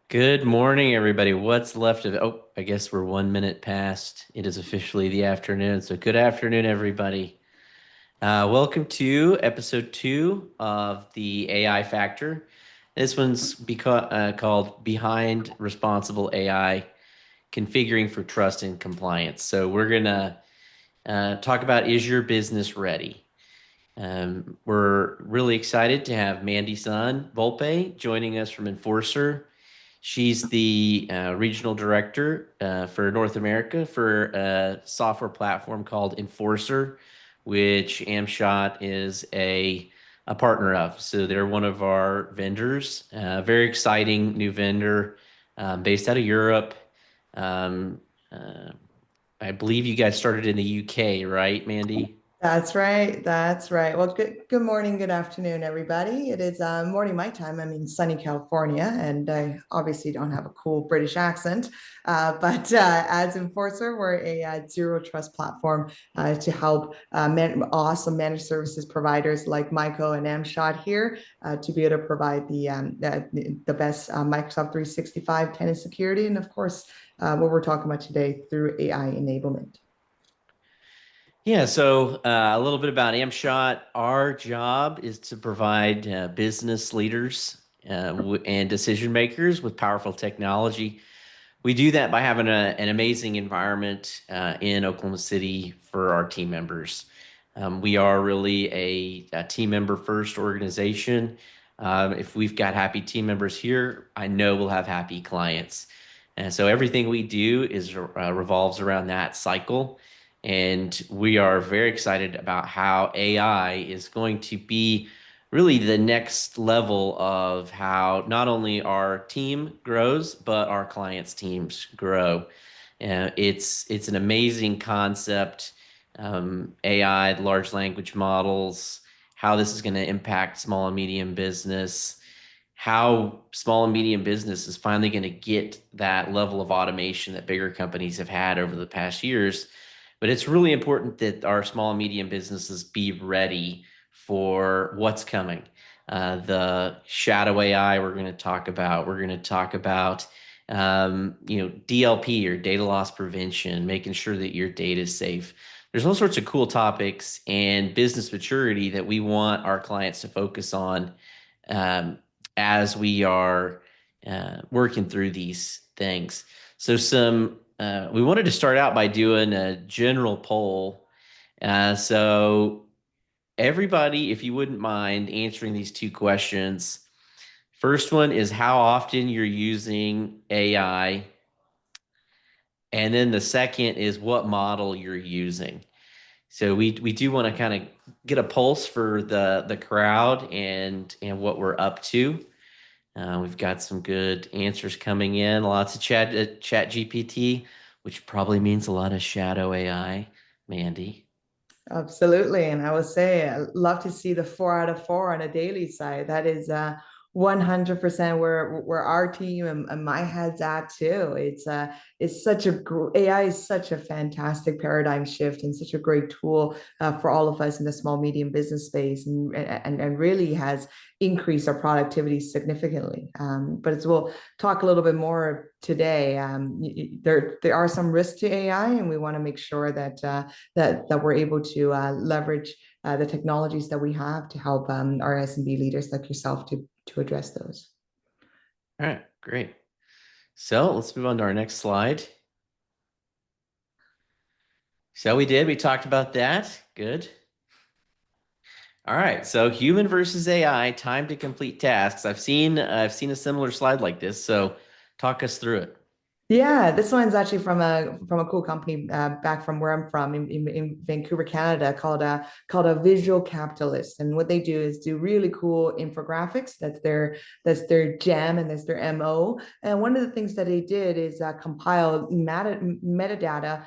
Good morning, everybody. What's left of, oh, I guess we're 1 minute past. It is officially the afternoon. So good afternoon, everybody. Welcome to episode 2 of the AI Factor. This one's called Behind Responsible AI, Configuring for Trust and Compliance. So we're gonna talk about, is your business ready? We're really excited to have Mandy Sun Volpe joining us from Inforcer. She's the regional director for North America for a software platform called Inforcer, which amshot is a partner of. So they're one of our vendors. Very exciting new vendor based out of Europe. Um, uh, I believe you guys started in the UK, right, Mandy? That's right. That's right. Well, good morning, good afternoon, everybody. It is morning my time. I'm in sunny California, and I obviously don't have a cool British accent. But as Enforcer, we're a zero trust platform to help awesome managed services providers like Myco and amshot here to be able to provide the best Microsoft 365 tenant security, and of course, what we're talking about today through AI enablement. Yeah, so a little bit about amshot. Our job is to provide business leaders and decision makers with powerful technology. We do that by having an amazing environment in Oklahoma City for our team members. We are really a team member first organization. If we've got happy team members here, I know we'll have happy clients. And so everything we do is revolves around that cycle. And we are very excited about how AI is going to be really the next level of how not only our team grows, but our clients' teams grow. It's an amazing concept. AI, large language models, how this is going to impact small and medium business, how small and medium business is finally going to get that level of automation that bigger companies have had over the past years. But it's really important that our small and medium businesses be ready for what's coming. The shadow AI we're going to talk about. We're going to talk about DLP or data loss prevention, making sure that your data is safe. There's all sorts of cool topics and business maturity that we want our clients to focus on um, as we are working through these things. So we wanted to start out by doing a general poll. So everybody, if you wouldn't mind answering these two questions. First one is how often you're using AI, and then the second is what model you're using. So we do want to kind of get a pulse for the crowd and what we're up to. We've got some good answers coming in, lots of chat GPT, which probably means a lot of shadow AI, Mandy. Absolutely. And I would say I love to see the 4 out of 4 on a daily side. That is 100% where our team and my head's at too. It's such AI is such a fantastic paradigm shift and such a great tool for all of us in the small medium business space and really has increased our productivity significantly. But as we'll talk a little bit more today, there are some risks to AI, and we want to make sure that we're able to leverage the technologies that we have to help our SMB leaders like yourself to address those. All right, great. So let's move on to our next slide. So we talked about that. Good. All right, so human versus AI, time to complete tasks. I've seen a similar slide like this, so talk us through it. Yeah, this one's actually from a cool company back from where I'm from in Vancouver, Canada, called a Visual Capitalist. And what they do is do really cool infographics. That's their gem and that's their MO. And one of the things that they did is compile metadata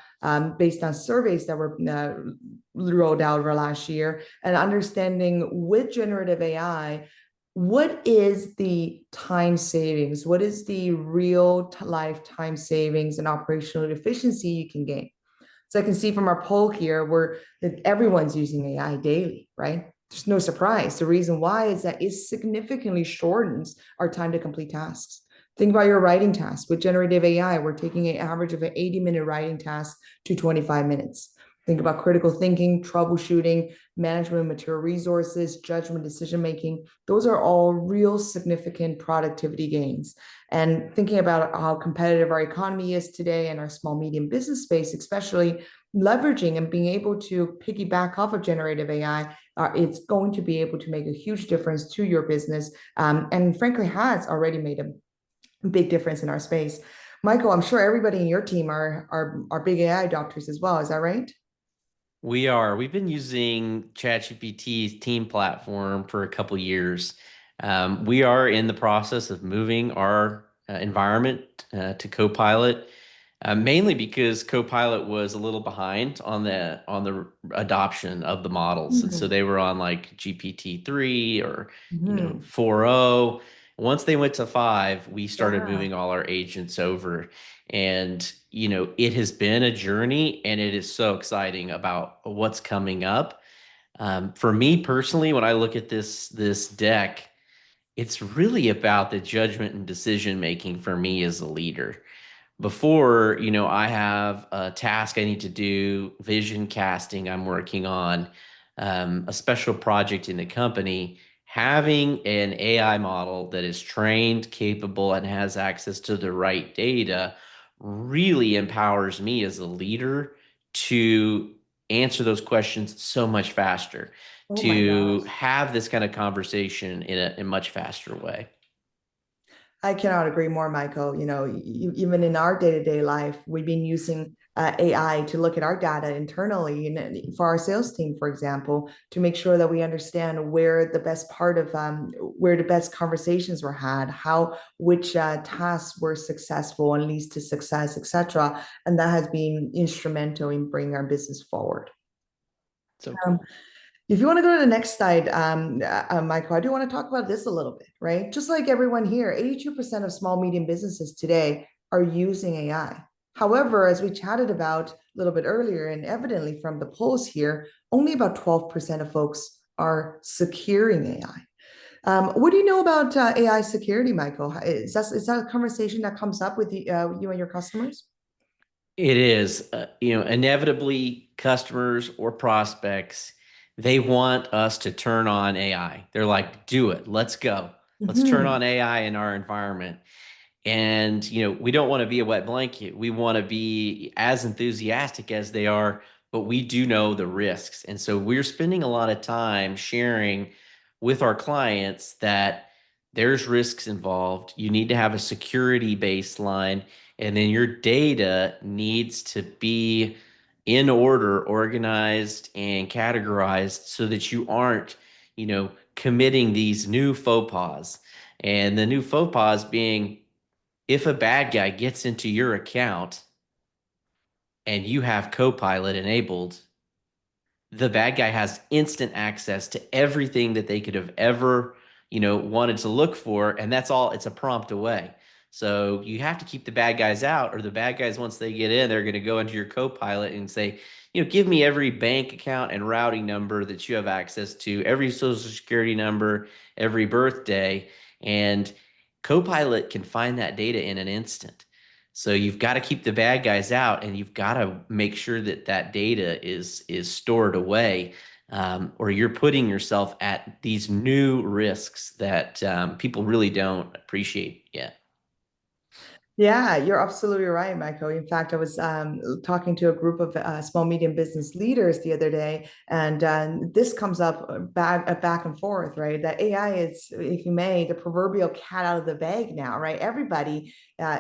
based on surveys that were rolled out over last year and understanding with generative AI what is the time savings? What is the real life time savings and operational efficiency you can gain? So I can see from our poll here where that everyone's using AI daily, right? There's no surprise. The reason why is that it significantly shortens our time to complete tasks. Think about your writing task. With generative AI, we're taking an average of an 80-minute writing task to 25 minutes. Think about critical thinking, troubleshooting, management of material resources, judgment, decision making. Those are all real significant productivity gains. And thinking about how competitive our economy is today and our small, medium business space, especially leveraging and being able to piggyback off of generative AI, it's going to be able to make a huge difference to your business, and frankly has already made a big difference in our space. Michael, I'm sure everybody in your team are big AI adopters as well. Is that right? We are. We've been using ChatGPT's team platform for a couple years. We are in the process of moving our environment to Copilot, mainly because Copilot was a little behind on the adoption of the models, and so Mhm. they were on like GPT 3 or Mhm. 4.0. Once they went to 5, we started Yeah. moving all our agents over, and it has been a journey, and it is so exciting about what's coming up. For me personally, when I look at this deck, it's really about the judgment and decision making for me as a leader. Before, I have a task I need to do, vision casting I'm working on, a special project in the company. Having an AI model that is trained, capable, and has access to the right data really empowers me as a leader to answer those questions so much faster, Oh my to gosh. have this kind of conversation in a much faster way. I cannot agree more, Michael. Even in our day-to-day life, we've been using AI to look at our data internally and for our sales team, for example, to make sure that we understand where the best conversations were had, which tasks were successful and leads to success, etc. And that has been instrumental in bringing our business forward. So Um, cool. if you want to go to the next slide, Michael, I do want to talk about this a little bit, right? Just like everyone here, 82% of small, medium businesses today are using AI. However, as we chatted about a little bit earlier, and evidently from the polls here, only about 12% of folks are securing AI. What do you know about AI security, Michael? Is that a conversation that comes up with you and your customers? It is, inevitably customers or prospects, they want us to turn on AI. They're like, do it. Let's go. Let's turn Mhm. on AI in our environment. And, we don't want to be a wet blanket. We want to be as enthusiastic as they are, but we do know the risks. And so we're spending a lot of time sharing with our clients that there's risks involved. You need to have a security baseline, and then your data needs to be in order, organized, and categorized so that you aren't, committing these new faux pas. And the new faux pas being, if a bad guy gets into your account and you have Copilot enabled, the bad guy has instant access to everything that they could have ever, wanted to look for, and that's all. It's a prompt away. So you have to keep the bad guys out, or the bad guys, once they get in, they're going to go into your Copilot and say, give me every bank account and routing number that you have access to, every social security number, every birthday, and Copilot can find that data in an instant. So you've got to keep the bad guys out, and you've got to make sure that that data is stored away, or you're putting yourself at these new risks that people really don't appreciate yet. Yeah, you're absolutely right, Michael. In fact, I was talking to a group of small medium business leaders the other day, and this comes up back and forth, right? That AI is, if you may, the proverbial cat out of the bag now, right? Everybody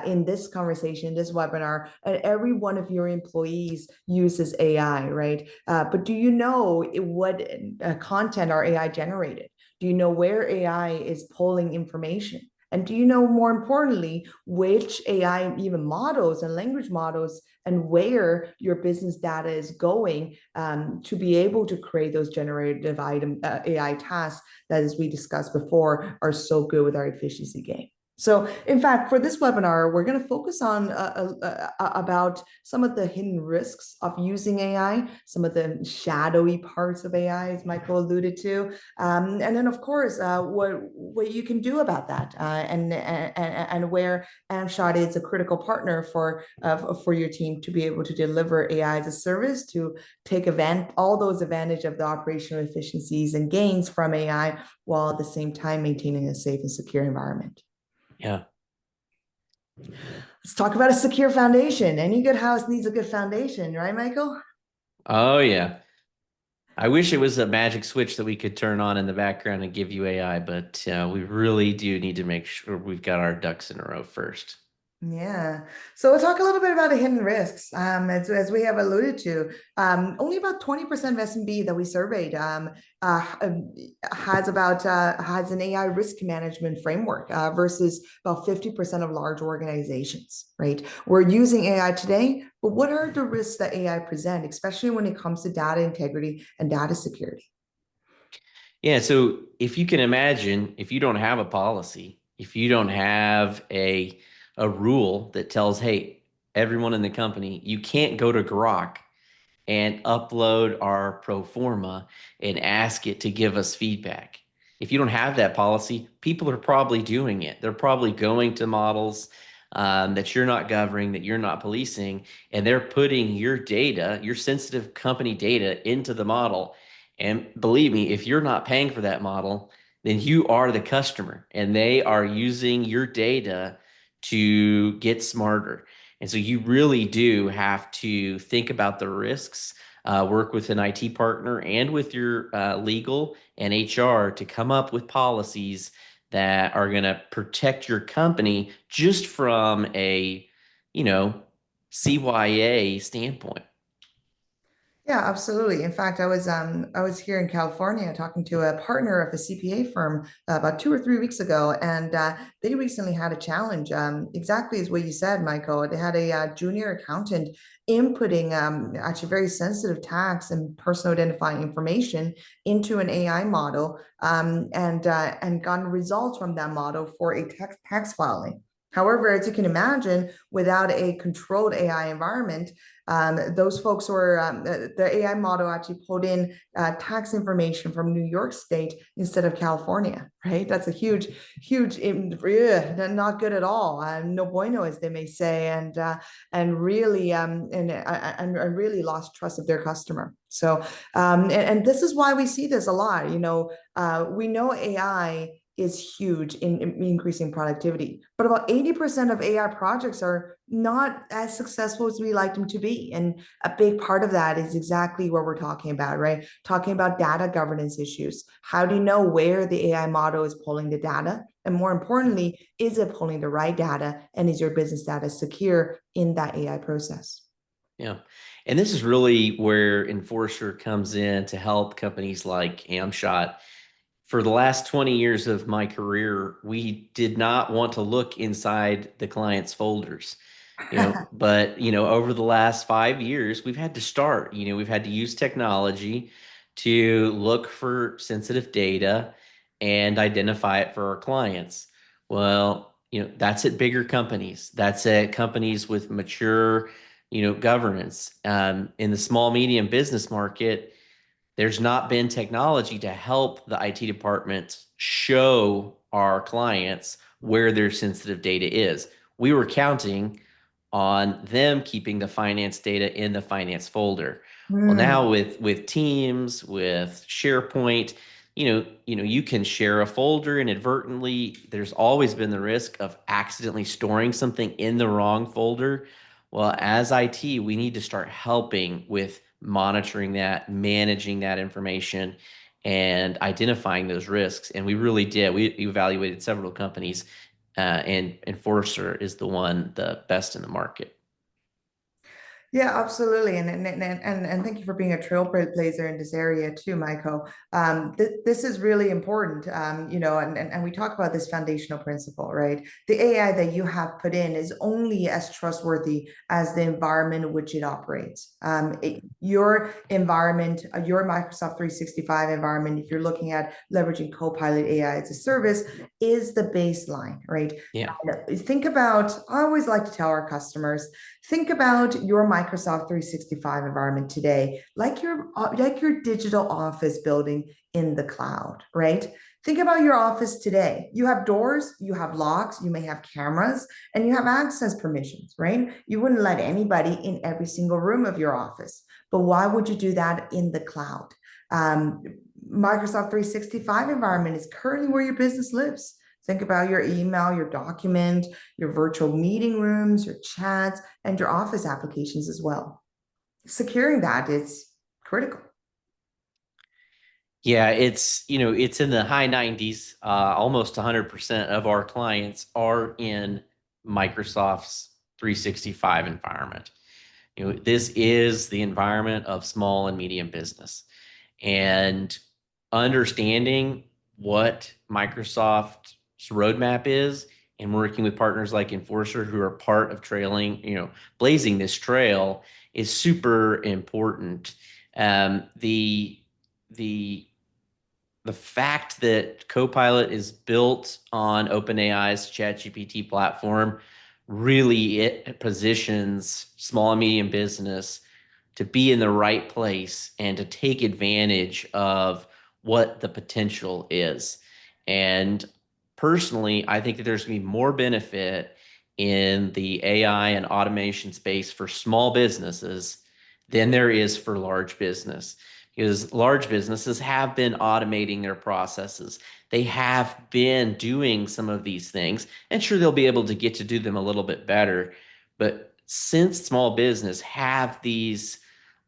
in this conversation, this webinar, and every one of your employees uses AI, right? But do you know what content are AI generated? Do you know where AI is pulling information? And do you know, more importantly, which AI even models and language models and where your business data is going, to be able to create those generative AI tasks that, as we discussed before, are so good with our efficiency gain? So, in fact, for this webinar, we're going to focus on about some of the hidden risks of using AI, some of the shadowy parts of AI, as Michael alluded to, and then, of course, what you can do about that, and where amshot is a critical partner for your team to be able to deliver AI as a service, to take all those advantage of the operational efficiencies and gains from AI, while at the same time maintaining a safe and secure environment. Yeah. Let's talk about a secure foundation. Any good house needs a good foundation, right, Michael? Oh, yeah. I wish it was a magic switch that we could turn on in the background and give you AI, but we really do need to make sure we've got our ducks in a row first. Yeah. So we'll talk a little bit about the hidden risks. As we have alluded to, only about 20% of SMB that we surveyed uh, has an AI risk management framework versus about 50% of large organizations, right? We're using AI today, but what are the risks that AI present, especially when it comes to data integrity and data security? Yeah, so if you can imagine, if you don't have a policy, if you don't have a rule that tells, hey, everyone in the company, you can't go to Grok and upload our pro forma and ask it to give us feedback. If you don't have that policy, people are probably doing it. They're probably going to models that you're not governing, that you're not policing, and they're putting your data, your sensitive company data, into the model. And believe me, if you're not paying for that model, then you are the customer, and they are using your data to get smarter. And so you really do have to think about the risks, work with an IT partner and with your legal and HR to come up with policies that are going to protect your company just from a, you know, CYA standpoint. Yeah, absolutely. In fact, I was here in California talking to a partner of a CPA firm about 2 or 3 weeks ago, and they recently had a challenge. Exactly as what you said, Michael. They had a junior accountant inputting actually very sensitive tax and personal identifying information into an AI model, and gotten results from that model for a tax filing. However, as you can imagine, without a controlled AI environment, those folks were the AI model actually pulled in tax information from New York State instead of California, right? That's a huge, not good at all. No bueno, as they may say, and really and really lost trust of their customer. So and this is why we see this a lot. We know AI is huge in increasing productivity, but about 80% of AI projects are not as successful as we like them to be. And a big part of that is exactly what we're talking about, right? Talking about data governance issues. How do you know where the AI model is pulling the data? And more importantly, is it pulling the right data? And is your business data secure in that AI process? Yeah. And this is really where Enforcer comes in to help companies like Amshot. For the last 20 years of my career, we did not want to look inside the client's folders, but over the last 5 years, we've had to start, we've had to use technology to look for sensitive data and identify it for our clients. Well, that's at bigger companies. That's at companies with mature, governance. In the small, medium business market, there's not been technology to help the IT department show our clients where their sensitive data is. We were counting on them keeping the finance data in the finance folder. Well, Hmm. now with Teams, with SharePoint, you can share a folder inadvertently. There's always been the risk of accidentally storing something in the wrong folder. Well, as IT, we need to start helping with monitoring that, managing that information, and identifying those risks. And we really did. We evaluated several companies, and Enforcer is the best in the market. Yeah, absolutely. And thank you for being a trailblazer in this area too, Michael. This is really important. And we talk about this foundational principle, right? The AI that you have put in is only as trustworthy as the environment in which it operates. Your environment, your Microsoft 365 environment, if you're looking at leveraging Copilot AI as a service, is the baseline, right? Yeah. Think about, I always like to tell our customers, think about your Microsoft 365 environment today, like your digital office building in the cloud, right? Think about your office today. You have doors, you have locks, you may have cameras, and you have access permissions, right? You wouldn't let anybody in every single room of your office. But why would you do that in the cloud? Um, Microsoft 365 environment is currently where your business lives. Think about your email, your document, your virtual meeting rooms, your chats, and your office applications as well. Securing that is critical. Yeah, it's in the high 90s. Almost 100% of our clients are in Microsoft's 365 environment. This is the environment of small and medium business. And understanding what Microsoft's roadmap is and working with partners like Inforcer who are part of blazing this trail is super important. The the fact that Copilot is built on OpenAI's ChatGPT platform really it positions small and medium business to be in the right place and to take advantage of what the potential is. And personally, I think that there's going to be more benefit in the AI and automation space for small businesses than there is for large business because large businesses have been automating their processes. They have been doing some of these things, and sure, they'll be able to get to do them a little bit better. But since small business have these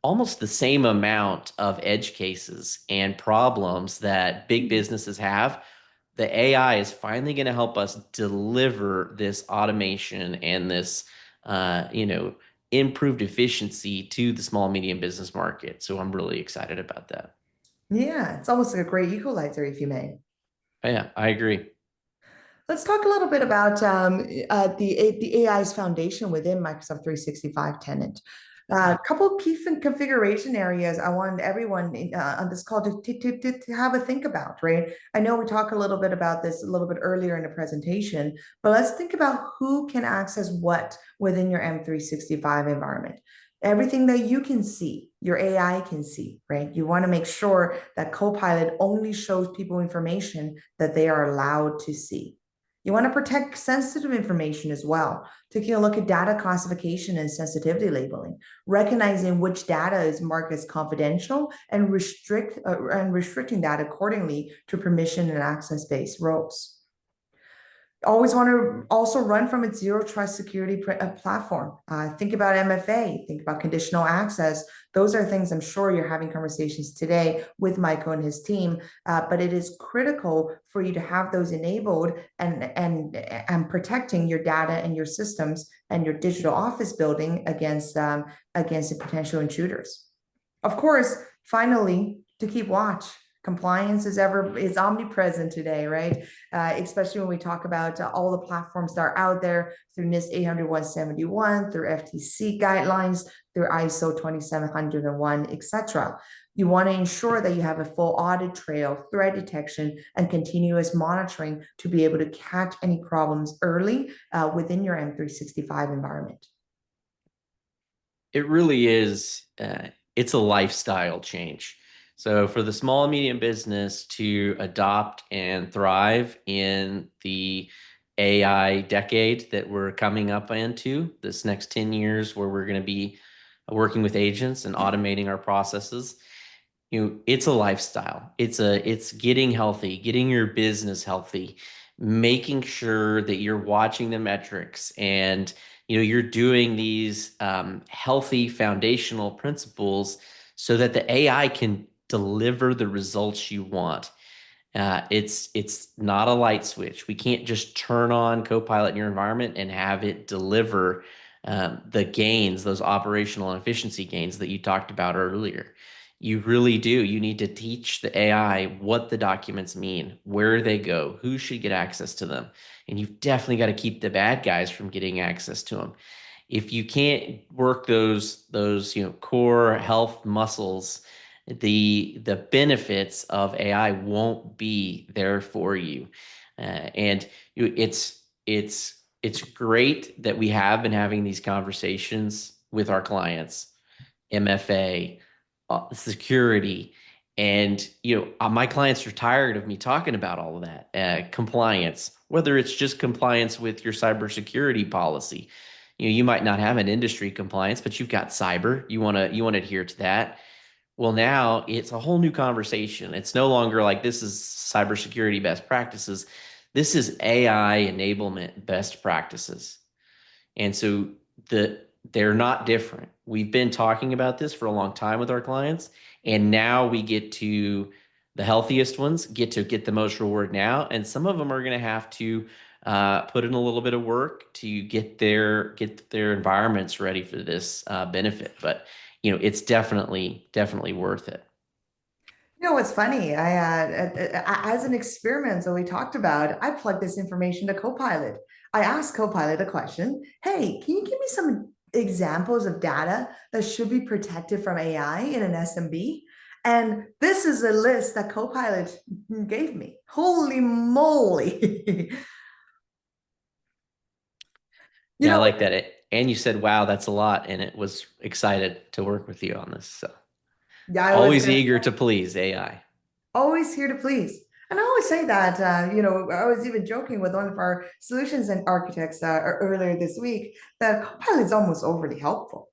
almost the same amount of edge cases and problems that big businesses have, the AI is finally going to help us deliver this automation and this, improved efficiency to the small medium business market. So I'm really excited about that. Yeah, it's almost like a great equalizer, if you may. Yeah, I agree. Let's talk a little bit about the AI's foundation within Microsoft 365 tenant. A couple of key configuration areas I want everyone on this call to have a think about, right? I know we talked a little bit about this a little bit earlier in the presentation, but let's think about who can access what within your M365 environment. Everything that you can see, your AI can see, right? You want to make sure that Copilot only shows people information that they are allowed to see. You want to protect sensitive information as well, taking a look at data classification and sensitivity labeling, recognizing which data is marked as confidential and restricting that accordingly to permission and access-based roles. Always want to also run from a zero trust security platform. Think about MFA, think about conditional access. Those are things I'm sure you're having conversations today with Michael and his team, but it is critical for you to have those enabled and protecting your data and your systems and your digital office building against the potential intruders. Of course, finally, to keep watch. Compliance is omnipresent today, right? Especially when we talk about all the platforms that are out there through NIST 800-171, through FTC guidelines, through ISO 27001, etc. You want to ensure that you have a full audit trail, threat detection, and continuous monitoring to be able to catch any problems early within your M365 environment. It really is, it's a lifestyle change. So for the small and medium business to adopt and thrive in the AI decade that we're coming up into, this next 10 years where we're going to be working with agents and automating our processes, it's a lifestyle. It's getting healthy, getting your business healthy, making sure that you're watching the metrics and you're doing these healthy foundational principles so that the AI can deliver the results you want. It's not a light switch. We can't just turn on Copilot in your environment and have it deliver the gains, those operational and efficiency gains that you talked about earlier. You really do. You need to teach the AI what the documents mean, where they go, who should get access to them. And you've definitely got to keep the bad guys from getting access to them. If you can't work those core health muscles, the benefits of AI won't be there for you. And it's great that we have been having these conversations with our clients, MFA, security, and my clients are tired of me talking about all of that. Compliance, whether it's just compliance with your cybersecurity policy. You might not have an industry compliance, but you've got cyber. You want to adhere to that. Well, now it's a whole new conversation. It's no longer like this is cybersecurity best practices. This is AI enablement best practices. And so they're not different. We've been talking about this for a long time with our clients, and now we get to the healthiest ones get the most reward now, and some of them are going to have to put in a little bit of work to get their environments ready for this benefit. But it's definitely worth it. You know what's funny? As an experiment that we talked about, I plugged this information to Copilot. I asked Copilot a question. Hey, can you give me some examples of data that should be protected from AI in an SMB? And this is a list that Copilot gave me. Holy moly. You Yeah, I know, like that. And you said, "Wow, that's a lot," and it was excited to work with you on this. So yeah, I was always gonna eager to please AI. always here to please. And I always say that, I was even joking with one of our solutions and architects earlier this week that Copilot is almost overly helpful.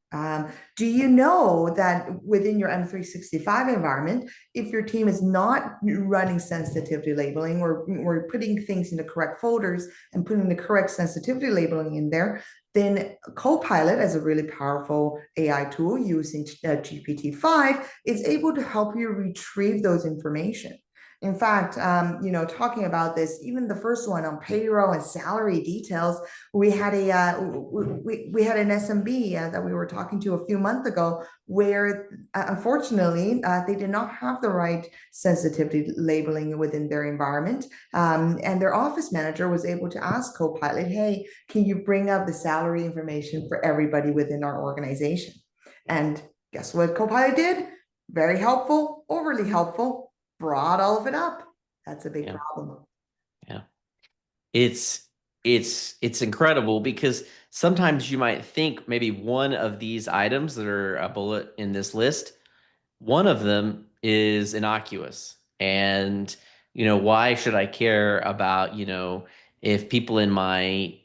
Do you know that within your M365 environment, if your team is not running sensitivity labeling or putting things in the correct folders and putting the correct sensitivity labeling in there, then Copilot, as a really powerful AI tool using GPT-5, is able to help you retrieve those information. In fact, talking about this, even the first one on payroll and salary details, we had we had an SMB that we were talking to a few months ago, where unfortunately they did not have the right sensitivity labeling within their environment, and their office manager was able to ask Copilot, "Hey, can you bring up the salary information for everybody within our organization?" And guess what Copilot did? Very helpful, overly helpful, brought all of it up. That's a big Yeah, problem. yeah. It's it's incredible because sometimes you might think maybe one of these items that are a bullet in this list, one of them is innocuous. And why should I care about, if people in my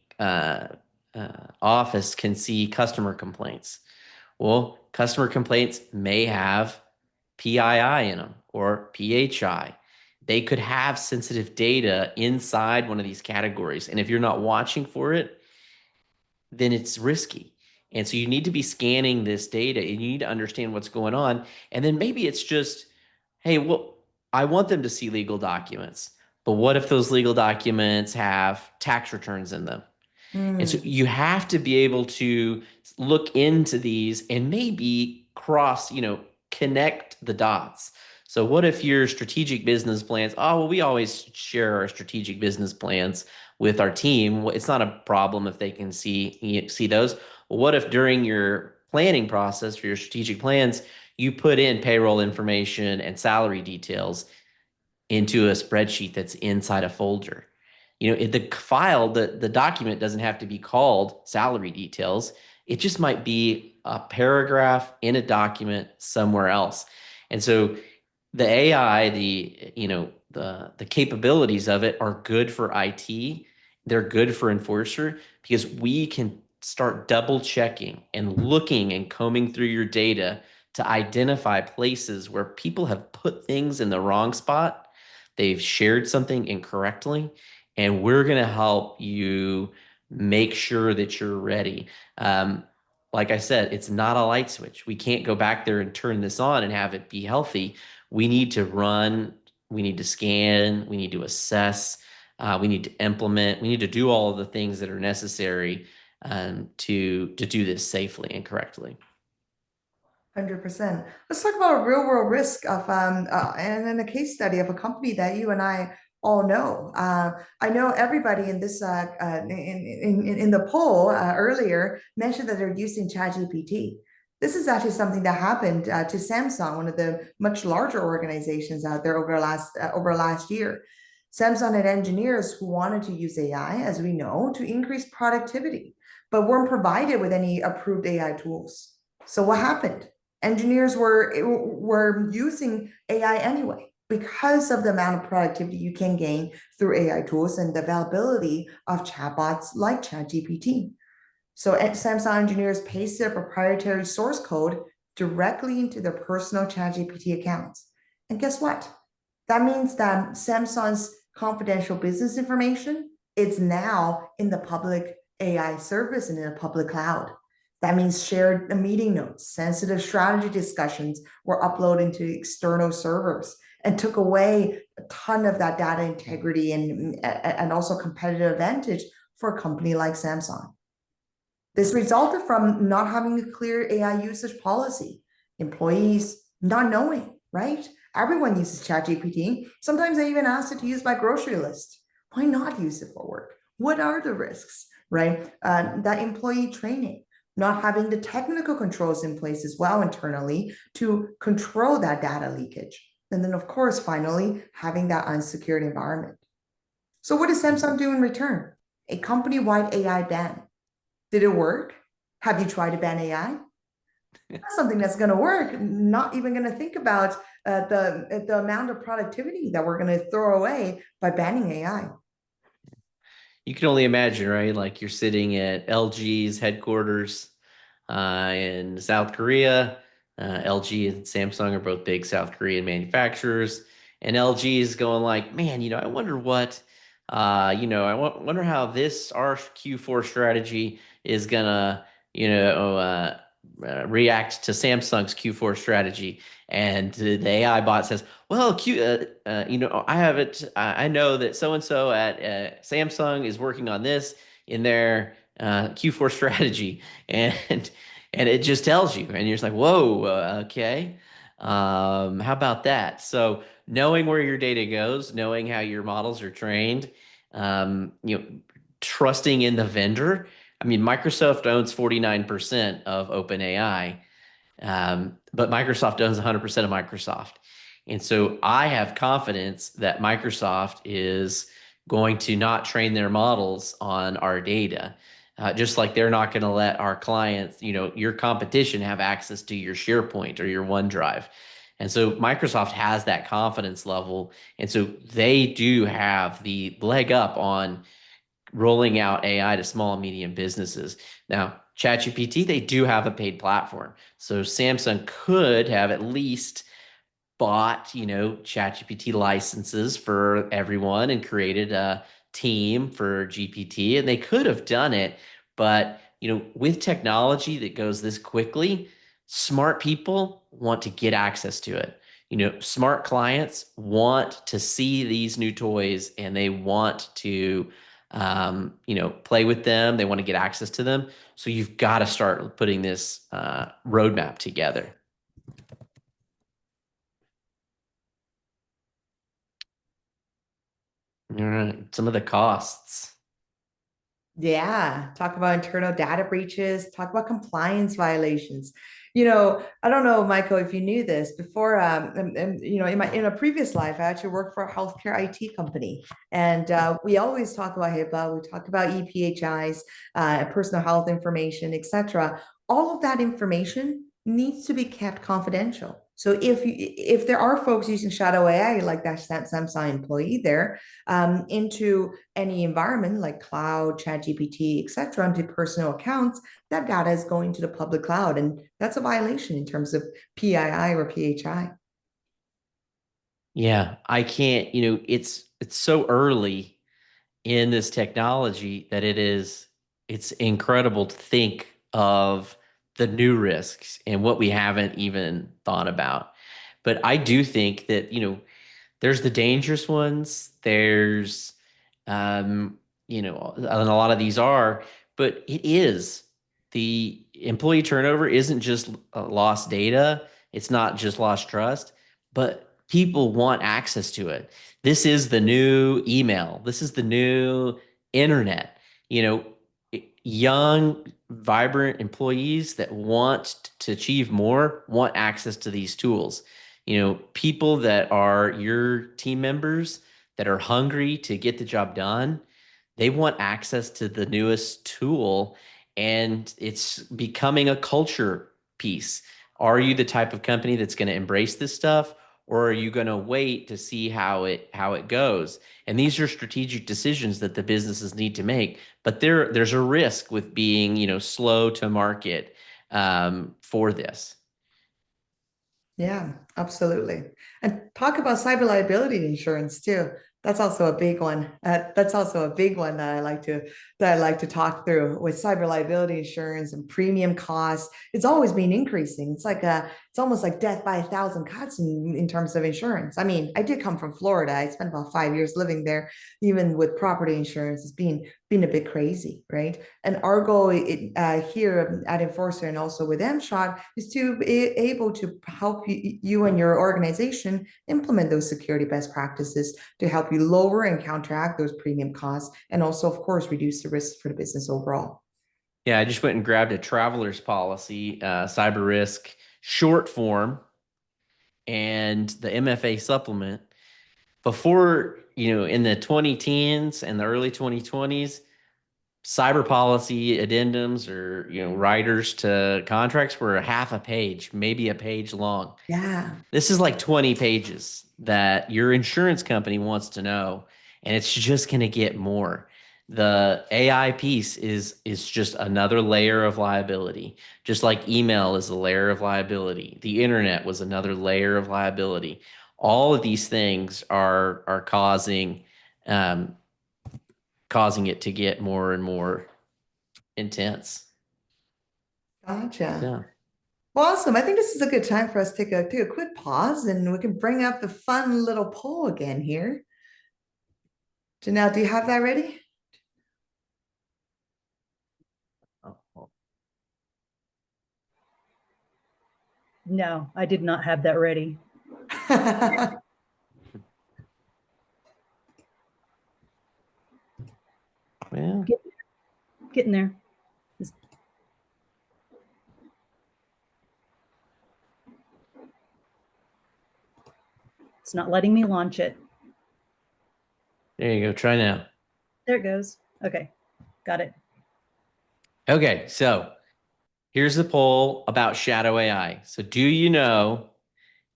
office can see customer complaints? Well, customer complaints may have PII in them or PHI. They could have sensitive data inside one of these categories. And if you're not watching for it, then it's risky. And so you need to be scanning this data and you need to understand what's going on. And then maybe it's just, hey, well, I want them to see legal documents. But what if those legal documents have tax returns in them? And so Mm. you have to be able to look into these and maybe connect the dots. So what if your strategic business plans, oh, well, we always share our strategic business plans with our team. Well, it's not a problem if they can see those. Well, what if during your planning process for your strategic plans, you put in payroll information and salary details into a spreadsheet that's inside a folder? The document doesn't have to be called salary details. It just might be a paragraph in a document somewhere else. And so the AI, the capabilities of it are good for IT. They're good for Enforcer because we can start double checking and looking and combing through your data to identify places where people have put things in the wrong spot. They've shared something incorrectly, and we're going to help you make sure that you're ready. Like I said, it's not a light switch. We can't go back there and turn this on and have it be healthy. We need to run, we need to scan, we need to assess, we need to implement, we need to do all of the things that are necessary to do this safely and correctly. 100%. Let's talk about a real world risk of and then a case study of a company that you and I all know. I know everybody in this in the poll earlier mentioned that they're using ChatGPT. This is actually something that happened to Samsung, one of the much larger organizations out there over last year. Samsung had engineers who wanted to use AI, as we know, to increase productivity, but weren't provided with any approved AI tools. So what happened? Engineers were using AI anyway because of the amount of productivity you can gain through AI tools and the availability of chatbots like ChatGPT. So Samsung engineers pasted their proprietary source code directly into their personal ChatGPT accounts. And guess what? That means that Samsung's confidential business information is now in the public AI service and in the public cloud. That means shared meeting notes, sensitive strategy discussions were uploaded to external servers and took away a ton of that data integrity and also competitive advantage for a company like Samsung. This resulted from not having a clear AI usage policy, employees not knowing, right? Everyone uses ChatGPT. Sometimes I even ask it to use my grocery list. Why not use it for work? What are the risks, right? That employee training, not having the technical controls in place as well internally to control that data leakage. And then, of course, finally, having that unsecured environment. So, what does Samsung do in return? A company wide AI ban. Did it work? Have you tried to ban AI? That's something that's going to work. Not even going to think about the amount of productivity that we're going to throw away by banning AI. You can only imagine, right? Like you're sitting at LG's headquarters in South Korea. LG and Samsung are both big South Korean manufacturers, and LG is going like, man, I wonder what, wonder how this our Q4 strategy is gonna, react to Samsung's Q4 strategy. And the AI bot says, well, I have it. I know that so and so at Samsung is working on this in their Q4 strategy, and it just tells you, and you're just like, whoa, okay. How about that? So knowing where your data goes, knowing how your models are trained, um, you know, trusting in the vendor. I mean, Microsoft owns 49% of OpenAI, but Microsoft owns 100% of Microsoft. And so I have confidence that Microsoft is going to not train their models on our data. Just like they're not going to let our clients, your competition have access to your SharePoint or your OneDrive. And so Microsoft has that confidence level. And so they do have the leg up on rolling out AI to small and medium businesses. Now, ChatGPT, they do have a paid platform. So Samsung could have at least bought, ChatGPT licenses for everyone and created a team for GPT, and they could have done it. But, with technology that goes this quickly, smart people want to get access to it. Smart clients want to see these new toys and they want to, play with them. They want to get access to them. So you've got to start putting this roadmap together. All right. Some of the costs. Yeah, talk about internal data breaches, talk about compliance violations. I don't know, Michael, if you knew this before. In a previous life, I actually worked for a healthcare IT company, and we always talk about HIPAA. We talk about EPHIs, personal health information, etc. All of that information needs to be kept confidential. So if there are folks using shadow AI like that Samsung employee there, into any environment like cloud, chat GPT, etc., into personal accounts, that data is going to the public cloud. And that's a violation in terms of PII or PHI. Yeah, I can't, it's so early in this technology that it's incredible to think of the new risks and what we haven't even thought about. But I do think that, there's the dangerous ones. There's, and a lot of these are. but it is. The employee turnover isn't just lost data, it's not just lost trust, but people want access to it. This is the new email, this is the new internet. You know, young, vibrant employees that want to achieve more want access to these tools. You know, people that are your team members that are hungry to get the job done, they want access to the newest tool, and it's becoming a culture piece. Are you the type of company that's going to embrace this stuff, or are you going to wait to see how it goes? And these are strategic decisions that the businesses need to make. But there's a risk with being, slow to market for this. Yeah, absolutely. And talk about cyber liability insurance too. That's also a big one. That's also a big one that I like to talk through with cyber liability insurance and premium costs. It's always been increasing. It's almost like death by a thousand cuts in terms of insurance. I mean, I did come from Florida. I spent about 5 years living there. Even with property insurance, it's been a bit crazy, right? And our goal here at Inforcer and also with amshot is to be able to help you and your organization implement those security best practices to help you lower and counteract those premium costs, and also, of course, reduce the risk for the business overall. Yeah, I just went and grabbed a traveler's policy, cyber risk short form, and the MFA supplement. Before, in the 2010s and the early 2020s, cyber policy addendums or, writers to contracts were a half a page, maybe a page long. Yeah. This is like 20 pages that your insurance company wants to know, and it's just going to get more. The AI piece is just another layer of liability. Just like email is a layer of liability. The internet was another layer of liability. All of these things are um, causing it to get more and more intense. Gotcha. Yeah. Well, awesome. I think this is a good time for us to take a quick pause and we can bring up the fun little poll again here. Janelle, do you have that ready? No, I did not have that ready. Well, Getting there. It's not letting me launch it. there you go. Try now. There it goes. Okay, got it. Okay, so here's the poll about shadow AI. So, do you know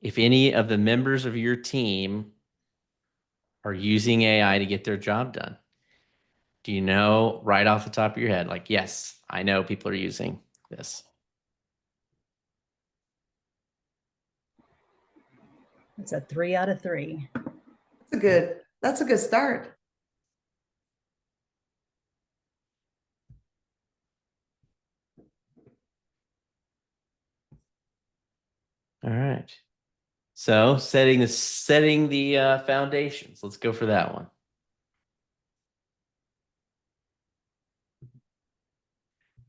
if any of the members of your team are using AI to get their job done? Do you know right off the top of your head? Like, yes, I know people are using this. It's a 3 out of 3. That's a good start. All right. So, setting the foundations. Let's go for that one.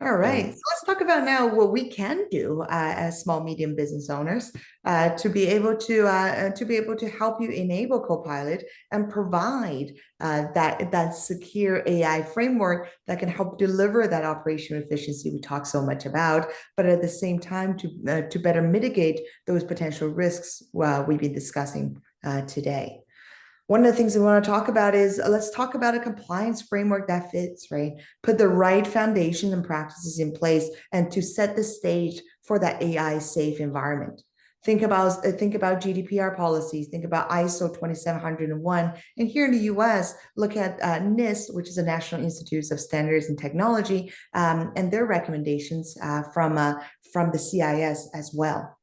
All right, so let's talk about now what we can do as small medium business owners to be able to help you enable Copilot and provide that secure AI framework that can help deliver that operational efficiency we talk so much about, but at the same time to better mitigate those potential risks we've been discussing today. One of the things we want to talk about is let's talk about a compliance framework that fits, right? Put the right foundation and practices in place and to set the stage for that AI safe environment. Think about GDPR policies, think about ISO 27001. And here in the US, look at NIST, which is the National Institutes of Standards and Technology, and their recommendations from the CIS as well.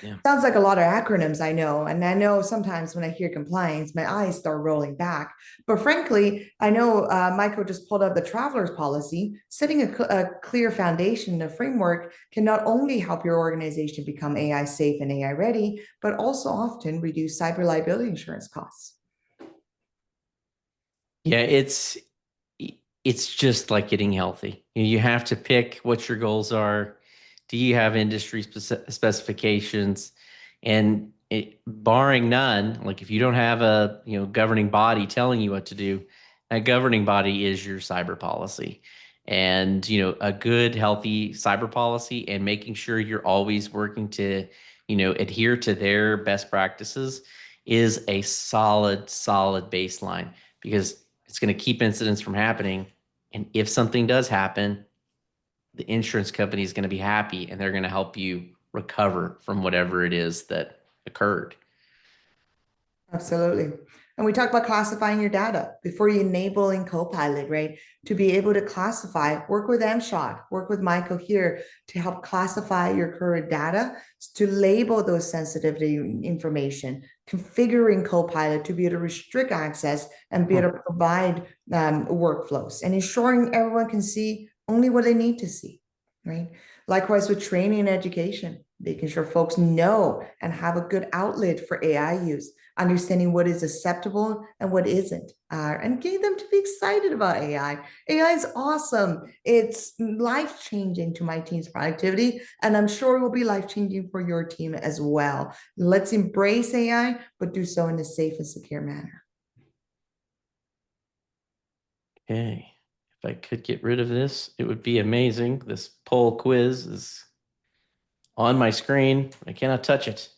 Yeah. Sounds like a lot of acronyms, I know. And I know sometimes when I hear compliance, my eyes start rolling back. But frankly, I know Michael just pulled up the traveler's policy. Setting a clear foundation, a framework can not only help your organization become AI safe and AI ready, but also often reduce cyber liability insurance costs. Yeah, it's it's just like getting healthy. You have to pick what your goals are. Do you have industry specifications? And barring none, like if you don't have a governing body telling you what to do, that governing body is your cyber policy. And a good, healthy cyber policy and making sure you're always working to adhere to their best practices is a solid baseline because it's going to keep incidents from happening. And if something does happen, the insurance company is going to be happy and they're going to help you recover from whatever it is that occurred. Absolutely. And we talk about classifying your data before you enable in Copilot, right? To be able to classify, work with amshot, work with Michael here to help classify your current data, to label those sensitivity information, configuring Copilot to be able to restrict access and be able to provide workflows and ensuring everyone can see only what they need to see, right? Likewise with training and education, making sure folks know and have a good outlet for AI use, understanding what is acceptable and what isn't, and getting them to be excited about AI. AI is awesome. It's life-changing to my team's productivity, and I'm sure it will be life-changing for your team as well. Let's embrace AI, but do so in a safe and secure manner. Okay. If I could get rid of this, it would be amazing. This poll quiz is on my screen. I cannot touch it.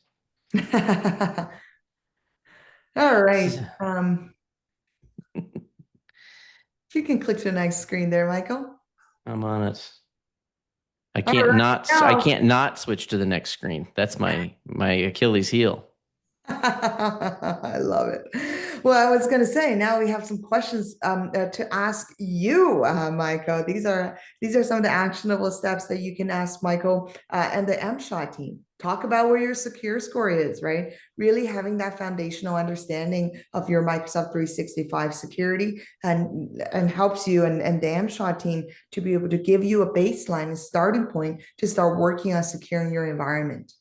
All right. If you can click to the next screen there, Michael. I'm on it. I All can't right, not I now. can't not switch to the next screen. That's my Achilles heel. I love it. Well, I was going to say now we have some questions to ask you, Michael. These are some of the actionable steps that you can ask Michael and the amshot team. Talk about where your secure score is, right? Really having that foundational understanding of your Microsoft 365 security and helps you and the amshot team to be able to give you a baseline, a starting point to start working on securing your environment.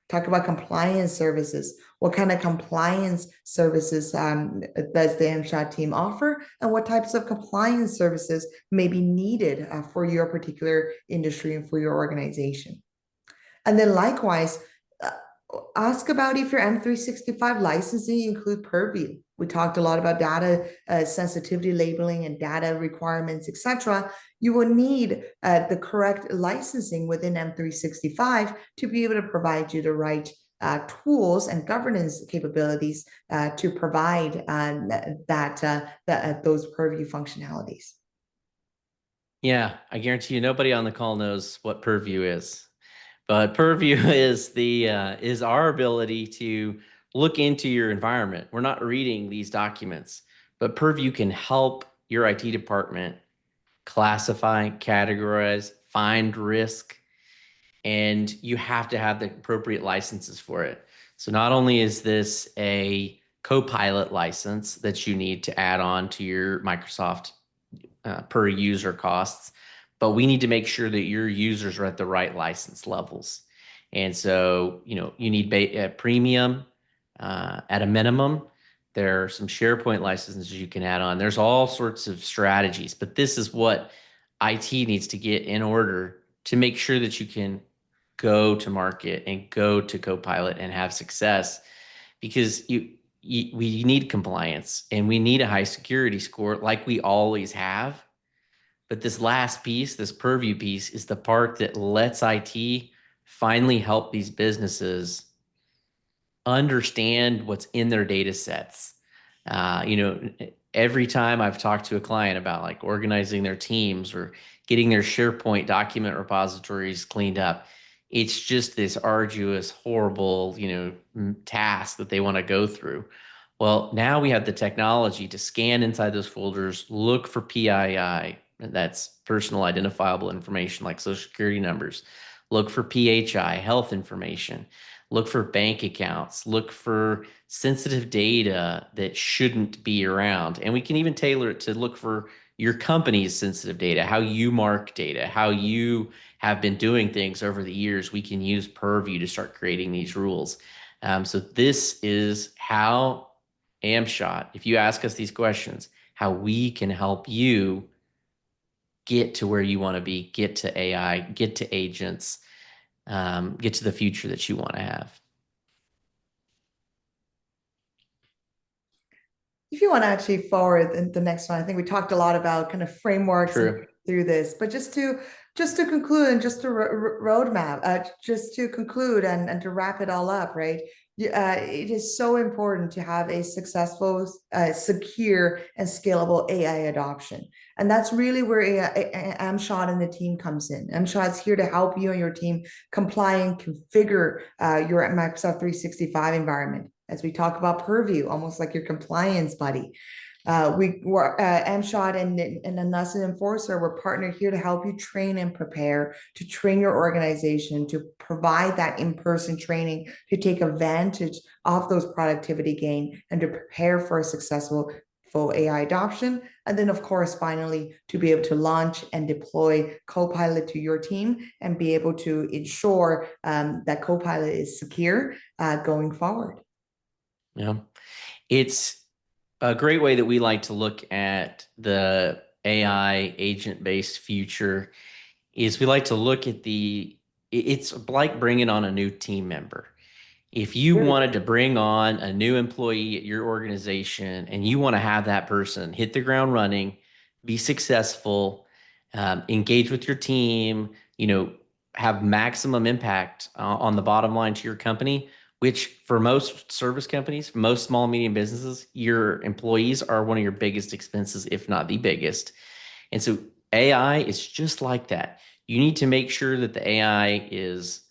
Talk about compliance services. What kind of compliance services does the amshot team offer? And what types of compliance services may be needed for your particular industry and for your organization? And then likewise, ask about if your M365 licensing include Purview. We talked a lot about data sensitivity labeling and data requirements, etc. You will need the correct licensing within M365 to be able to provide you the right tools and governance capabilities to provide those Purview functionalities. Yeah, I guarantee you nobody on the call knows what Purview is. But Purview is our ability to look into your environment. We're not reading these documents, but Purview can help your IT department classify, categorize, find risk, and you have to have the appropriate licenses for it. So not only is this a Copilot license that you need to add on to your Microsoft per user costs, but we need to make sure that your users are at the right license levels. And so, you need premium at a minimum. There are some SharePoint licenses you can add on. There's all sorts of strategies, but this is what IT needs to get in order to make sure that you can go to market and go to Copilot and have success, because we need compliance and we need a high security score like we always have. But this last piece, this Purview piece, is the part that lets IT finally help these businesses understand what's in their data sets. Every time I've talked to a client about like organizing their teams or getting their SharePoint document repositories cleaned up, it's just this arduous, horrible, task that they want to go through. Well, now we have the technology to scan inside those folders, look for PII, that's personal identifiable information like social security numbers, look for PHI, health information, look for bank accounts, look for sensitive data that shouldn't be around. And we can even tailor it to look for your company's sensitive data, how you mark data, how you have been doing things over the years. We can use Purview to start creating these rules. So this is how amshot, if you ask us these questions, how we can help you get to where you want to be, get to AI, get to agents, get to the future that you want to have. If you want to actually forward the next one, I think we talked a lot about kind of frameworks and True. through this, but just to conclude and just to roadmap, just to conclude and to wrap it all up, right? It is so important to have a successful, secure, and scalable AI adoption. And that's really where amshot and the team comes in. amshot's here to help you and your team comply and configure your Microsoft 365 environment. As we talk about Purview, almost like your compliance buddy. We were amshot and us and Inforcer, we're partnered here to help you train and prepare, to train your organization, to provide that in-person training, to take advantage of those productivity gain and to prepare for a successful full AI adoption. And then, of course, finally, to be able to launch and deploy Copilot to your team and be able to ensure that Copilot is secure going forward. Yeah. It's a great way that we like to look at the AI agent-based future is we like to look at it's like bringing on a new team member. If you wanted to bring on a new employee at your organization and you want to have that person hit the ground running, be successful, engage with your team, have maximum impact on the bottom line to your company, which for most service companies, most small, medium businesses, your employees are one of your biggest expenses, if not the biggest. And so AI is just like that. You need to make sure that the AI is,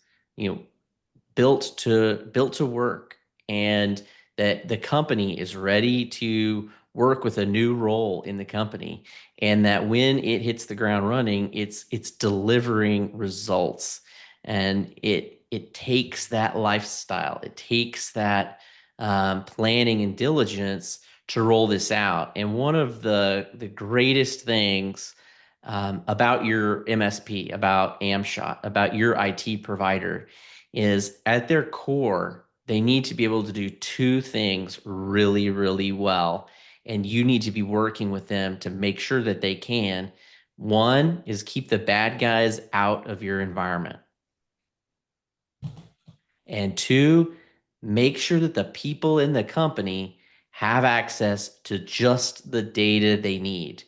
built to work, and that the company is ready to work with a new role in the company, and that when it hits the ground running, it's delivering results. And it takes that lifestyle, it takes that planning and diligence to roll this out. And one of the greatest things about your MSP, about amshot, about your IT provider is at their core, they need to be able to do two things really, really well. And you need to be working with them to make sure that they can. One is keep the bad guys out of your environment. And two, make sure that the people in the company have access to just the data they need.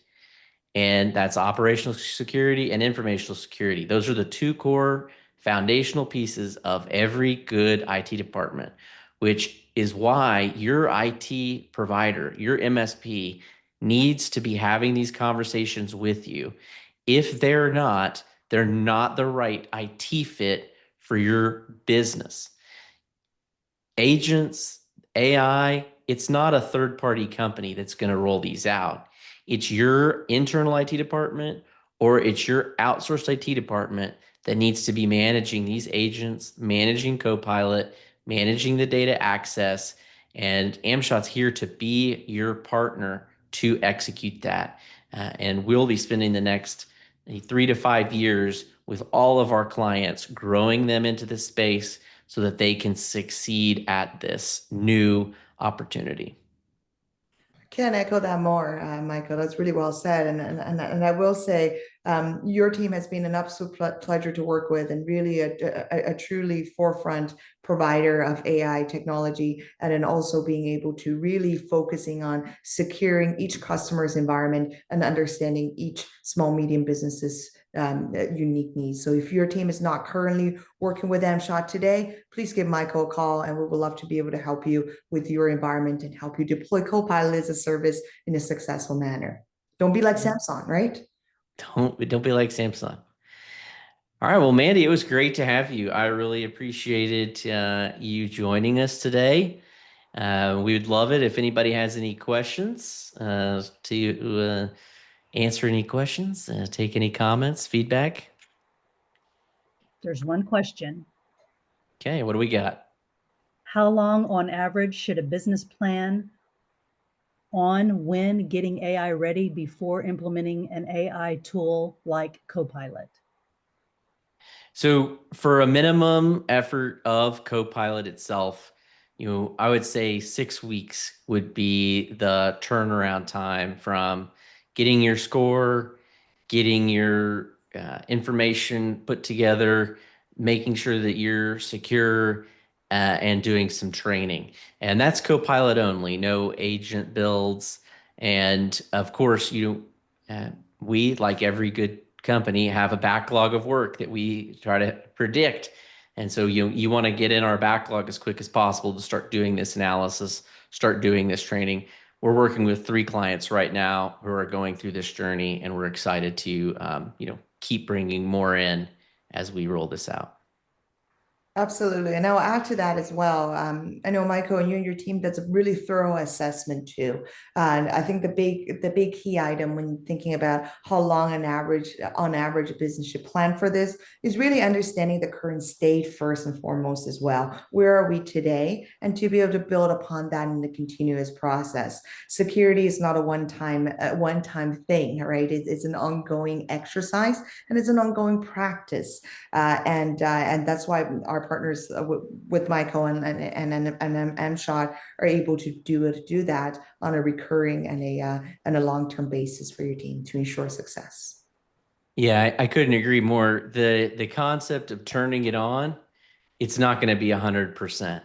And that's operational security and informational security. Those are the two core foundational pieces of every good IT department, which is why your IT provider, your MSP, needs to be having these conversations with you. If they're not the right IT fit for your business. Agents, AI, it's not a third-party company that's going to roll these out. It's your internal IT department or it's your outsourced IT department that needs to be managing these agents, managing Copilot, managing the data access, and amshot's here to be your partner to execute that. And we'll be spending the next 3 to 5 years with all of our clients, growing them into this space so that they can succeed at this new opportunity. Can't echo that more, Michael. That's really well said. And I will say, your team has been an absolute pleasure to work with, and really a truly forefront provider of AI technology, and then also being able to really focusing on securing each customer's environment and understanding each small medium business's unique needs. So if your team is not currently working with amshot today, please give Michael a call, and we would love to be able to help you with your environment and help you deploy Copilot as a service in a successful manner. Don't be like Samsung, right? Don't be like Samsung. All right, well, Mandy, it was great to have you. I really appreciated you joining us today. We would love it if anybody has any questions to answer any questions, take any comments, feedback. There's one question. Okay, what do we got? How long on average should a business plan on when getting AI ready before implementing an AI tool like Copilot? So for a minimum effort of Copilot itself, I would say 6 weeks would be the turnaround time from getting your score, getting your information put together, making sure that you're secure, and doing some training. And that's Copilot only, no agent builds. And of course, we, like every good company, have a backlog of work that we try to predict. And so you want to get in our backlog as quick as possible to start doing this analysis, start doing this training. We're working with 3 clients right now who are going through this journey, and we're excited to keep bringing more in as we roll this out. Absolutely. And I'll add to that as well. I know, Michael, and you and your team, that's a really thorough assessment too. And I think the big key item when thinking about how long on average, a business should plan for this is really understanding the current state first and foremost as well. Where are we today? And to be able to build upon that in the continuous process. Security is not a one-time thing, right? It's an ongoing exercise and it's an ongoing practice. And that's why our partners with Michael and amshot are able to do that on a recurring and a long-term basis for your team to ensure success. Yeah, I couldn't agree more. The concept of turning it on, it's not going to be 100%.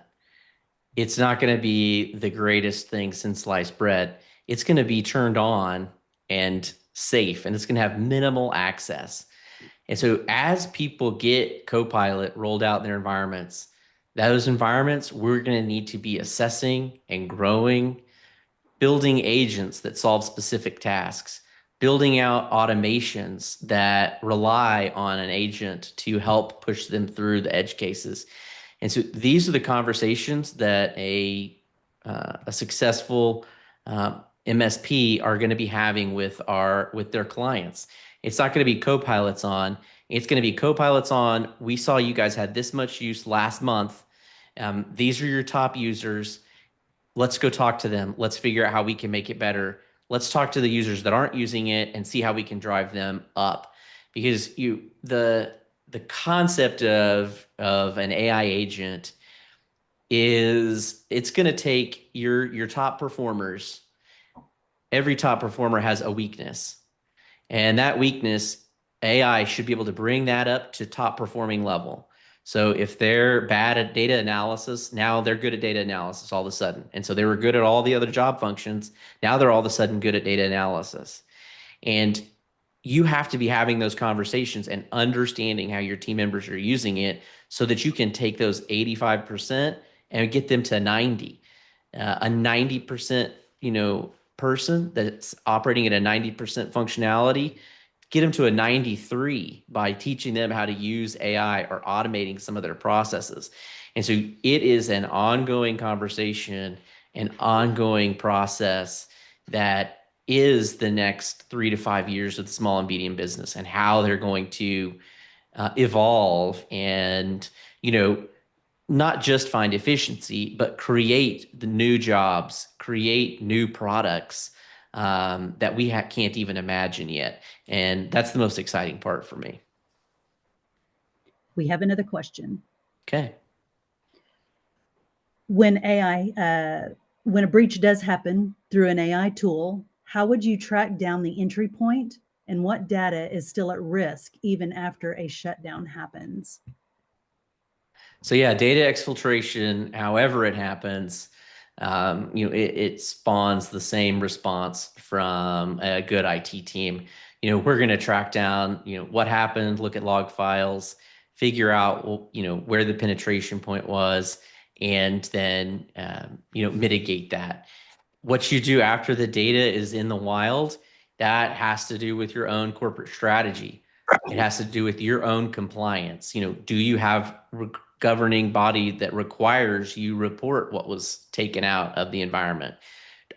It's not going to be the greatest thing since sliced bread. It's going to be turned on and safe, and it's going to have minimal access. And so as people get Copilot rolled out in their environments, those environments, we're going to need to be assessing and growing, building agents that solve specific tasks, building out automations that rely on an agent to help push them through the edge cases. And so these are the conversations that a successful MSP are going to be having with their clients. It's not going to be co-pilots on. It's going to be co-pilots on. We saw you guys had this much use last month. These are your top users. Let's go talk to them. Let's figure out how we can make it better. Let's talk to the users that aren't using it and see how we can drive them up. Because the concept of an AI agent is it's going to take your top performers. Every top performer has a weakness, and that weakness, AI should be able to bring that up to top performing level. So if they're bad at data analysis, now they're good at data analysis all of a sudden. And so they were good at all the other job functions. Now they're all of a sudden good at data analysis. And you have to be having those conversations and understanding how your team members are using it so that you can take those 85% and get them to 90. A 90%, person that's operating at a 90% functionality, get them to a 93 by teaching them how to use AI or automating some of their processes. And so it is an ongoing conversation, an ongoing process that is the next 3 to 5 years of the small and medium business and how they're going to evolve and, not just find efficiency, but create the new jobs, create new products that we can't even imagine yet. And that's the most exciting part for me. We have another question. Okay. When when a breach does happen through an AI tool, how would you track down the entry point and what data is still at risk even after a shutdown happens? So yeah, data exfiltration, however it happens, it spawns the same response from a good IT team. We're going to track down, what happened, look at log files, figure out, where the penetration point was, and then, mitigate that. What you do after the data is in the wild, that has to do with your own corporate strategy. It has to do with your own compliance. Do you have governing body that requires you report what was taken out of the environment?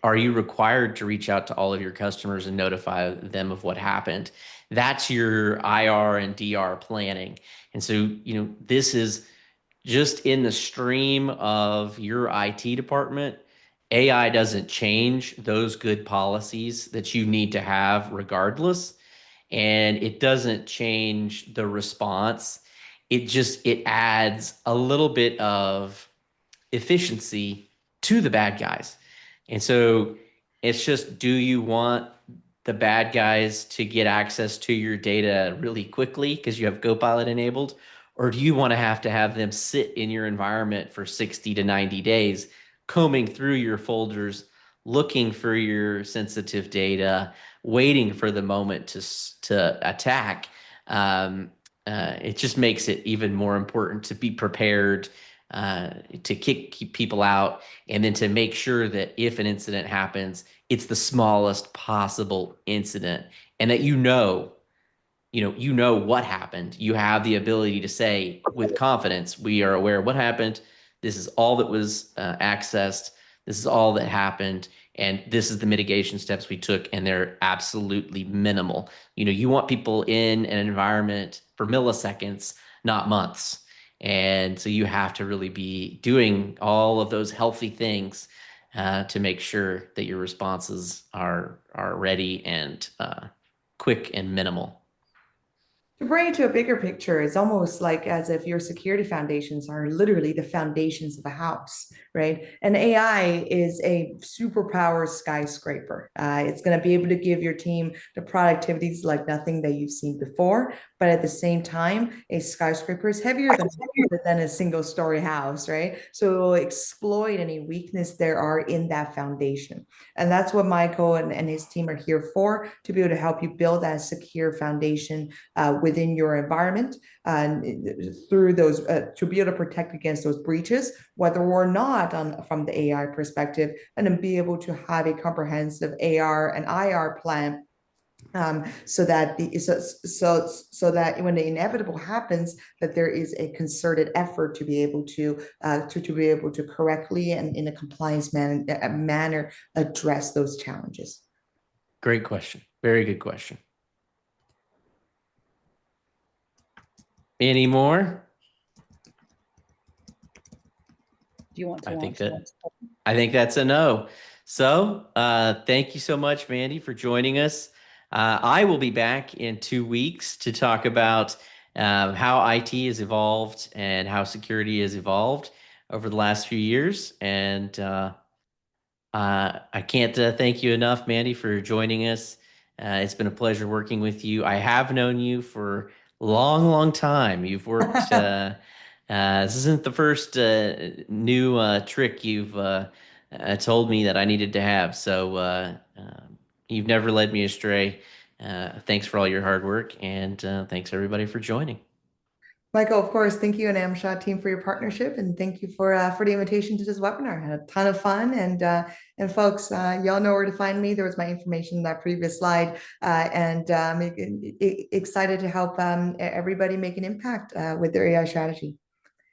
Are you required to reach out to all of your customers and notify them of what happened? That's your IR and DR planning. And so, this is just in the stream of your IT department. AI doesn't change those good policies that you need to have regardless. And it doesn't change the response. It adds a little bit of efficiency to the bad guys. And so it's just, do you want the bad guys to get access to your data really quickly because you have Copilot enabled? Or do you want to have them sit in your environment for 60 to 90 days, combing through your folders, looking for your sensitive data, waiting for the moment to attack? It just makes it even more important to be prepared, to keep people out, and then to make sure that if an incident happens, it's the smallest possible incident, and that you know what happened. You have the ability to say with confidence, we are aware of what happened. This is all that was accessed. This is all that happened. And this is the mitigation steps we took, and they're absolutely minimal. You want people in an environment for milliseconds, not months. And so you have to really be doing all of those healthy things to make sure that your responses are ready and quick and minimal. To bring it to a bigger picture, it's almost like as if your security foundations are literally the foundations of a house, right? And AI is a superpower skyscraper. It's going to be able to give your team the productivities like nothing that you've seen before. But at the same time, a skyscraper is heavier than a single story house, right? So it will exploit any weakness there are in that foundation. And that's what Michael and his team are here for, to be able to help you build that secure foundation within your environment, and through those to be able to protect against those breaches, whether or not from the AI perspective, and then be able to have a comprehensive AR and IR plan, so that that when the inevitable happens, that there is a concerted effort to be able to be able to correctly and in a compliance manner address those challenges. Great question. Very good question. Any more? Do you want to I think launch the next question? I think that's a no. So thank you so much, Mandy, for joining us. I will be back in 2 weeks to talk about how IT has evolved and how security has evolved over the last few years. And I can't thank you enough, Mandy, for joining us. It's been a pleasure working with you. I have known you for a long, long time. You've worked. This isn't the first new trick you've told me that I needed to have. So you've never led me astray. Thanks for all your hard work, and thanks everybody for joining. Michael, of course, thank you and amshot team for your partnership, and thank you for the invitation to this webinar. I had a ton of fun, and folks, y'all know where to find me. There was my information in that previous slide, and excited to help everybody make an impact with their AI strategy.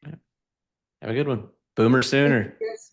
Have a good one. Boomer sooner. Cheers.